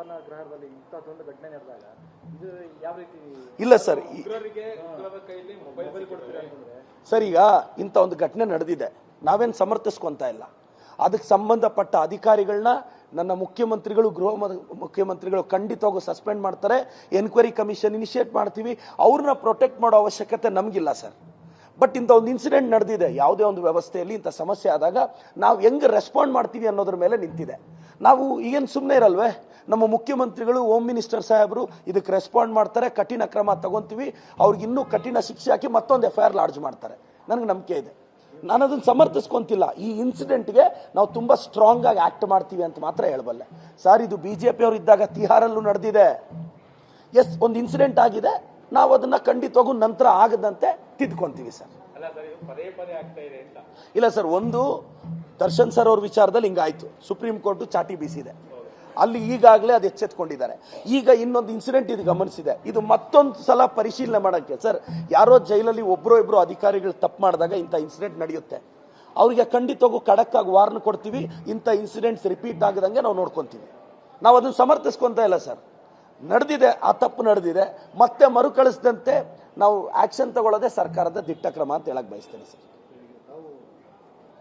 ಕಾರಾಗೃಹದಲ್ಲಿ ಇಂಥದ್ದೊಂದು ಘಟನೆ ನಡೆದಾಗ ಇದು ಯಾವ ರೀತಿ? ಇಲ್ಲ ಸರ್, ಉಗ್ರರ ಕೈಯಲ್ಲಿ ಮೊಬೈಲ್ ಕೊಡ್ತೀರಾ ಅಂತಂದ್ರೆ ಸರ್ ಈಗ ಇಂಥ ಒಂದು ಘಟನೆ ನಡೆದಿದೆ, ನಾವೇನು ಸಮರ್ಥಿಸ್ಕೊಂತ ಇಲ್ಲ. ಅದಕ್ಕೆ ಸಂಬಂಧಪಟ್ಟ ಅಧಿಕಾರಿಗಳನ್ನ ನನ್ನ ಮುಖ್ಯಮಂತ್ರಿಗಳು, ಗೃಹ ಮುಖ್ಯಮಂತ್ರಿಗಳು ಖಂಡಿತವಾಗೂ ಸಸ್ಪೆಂಡ್ ಮಾಡ್ತಾರೆ. ಎನ್ಕ್ವೈರಿ ಕಮಿಷನ್ ಇನಿಷಿಯೇಟ್ ಮಾಡ್ತೀವಿ. ಅವ್ರನ್ನ ಪ್ರೊಟೆಕ್ಟ್ ಮಾಡೋ ಅವಶ್ಯಕತೆ ನಮಗಿಲ್ಲ ಸರ್. ಬಟ್ ಇಂಥ ಒಂದು ಇನ್ಸಿಡೆಂಟ್ ನಡೆದಿದೆ, ಯಾವುದೇ ಒಂದು ವ್ಯವಸ್ಥೆಯಲ್ಲಿ ಇಂಥ ಸಮಸ್ಯೆ ಆದಾಗ ನಾವು ಹೆಂಗೆ ರೆಸ್ಪಾಂಡ್ ಮಾಡ್ತೀವಿ ಅನ್ನೋದ್ರ ಮೇಲೆ ನಿಂತಿದೆ. ನಾವು ಈಗೇನು ಸುಮ್ಮನೆ ಇರಲ್ವೇ, ನಮ್ಮ ಮುಖ್ಯಮಂತ್ರಿಗಳು, ಹೋಮ್ ಮಿನಿಸ್ಟರ್ ಸಾಹೇಬರು ಇದಕ್ಕೆ ರೆಸ್ಪಾಂಡ್ ಮಾಡ್ತಾರೆ, ಕಠಿಣ ಕ್ರಮ ತಗೊಂತೀವಿ, ಅವ್ರಿಗೆ ಇನ್ನೂ ಕಠಿಣ ಶಿಕ್ಷೆ ಹಾಕಿ ಮತ್ತೊಂದು FIR ಲಾಡ್ಜ್ ಮಾಡ್ತಾರೆ. ನನಗೆ ನಂಬಿಕೆ ಇದೆ, ನಾನು ಅದನ್ನು ಸಮರ್ಥಿಸ್ಕೊಂತಿಲ್ಲ. ಈ ಇನ್ಸಿಡೆಂಟ್ಗೆ ನಾವು ತುಂಬ ಸ್ಟ್ರಾಂಗ್ ಆಗಿ ಆಕ್ಟ್ ಮಾಡ್ತೀವಿ ಅಂತ ಮಾತ್ರ ಹೇಳಬಲ್ಲೆ ಸರ್. ಇದು BJP ಅವರು ಇದ್ದಾಗ ತಿಹಾರಲ್ಲೂ ನಡೆದಿದೆ. ಎಸ್, ಒಂದು ಇನ್ಸಿಡೆಂಟ್ ಆಗಿದೆ, ನಾವು ಅದನ್ನ ಖಂಡಿತವಾಗೂ ನಂತರ ಆಗದಂತೆ ತಿದ್ಕೊಂತೀವಿ ಸರ್. ಇಲ್ಲ ಸರ್, ಒಂದು ದರ್ಶನ್ ಸರ್ ಅವ್ರ ವಿಚಾರದಲ್ಲಿ ಹಿಂಗಾಯ್ತು, ಸುಪ್ರೀಂ ಕೋರ್ಟ್ ಚಾಟಿ ಬೀಸಿದೆ, ಅಲ್ಲಿ ಈಗಾಗಲೇ ಅದು ಎಚ್ಚೆತ್ಕೊಂಡಿದ್ದಾರೆ. ಈಗ ಇನ್ನೊಂದು ಇನ್ಸಿಡೆಂಟ್ ಇದು ಗಮನಿಸಿದೆ, ಇದು ಮತ್ತೊಂದು ಸಲ ಪರಿಶೀಲನೆ ಮಾಡೋಕ್ಕೆ ಸರ್. ಯಾರೋ ಜೈಲಲ್ಲಿ ಒಬ್ಬರು ಇಬ್ಬರು ಅಧಿಕಾರಿಗಳು ತಪ್ಪು ಮಾಡಿದಾಗ ಇಂಥ ಇನ್ಸಿಡೆಂಟ್ ನಡೆಯುತ್ತೆ, ಅವರಿಗೆ ಖಂಡಿತವಾಗೂ ಖಡಕ್ ಆಗಿ ವಾರ್ನ್ ಕೊಡ್ತೀವಿ. ಇಂಥ ಇನ್ಸಿಡೆಂಟ್ಸ್ ರಿಪೀಟ್ ಆಗದಂಗೆ ನಾವು ನೋಡ್ಕೊತೀವಿ. ನಾವು ಅದನ್ನು ಸಮರ್ಥಿಸ್ಕೊಂತ ಇಲ್ಲ ಸರ್. ನಡೆದಿದೆ, ಆ ತಪ್ಪು ನಡೆದಿದೆ, ಮತ್ತೆ ಮರುಕಳಿಸದಂತೆ ನಾವು ಆಕ್ಷನ್ ತಗೊಳ್ಳೋದೇ ಸರ್ಕಾರದ ದಿಟ್ಟ ಕ್ರಮ ಅಂತ ಹೇಳಕ್ ಬಯಸ್ತೇನೆ ಸರ್.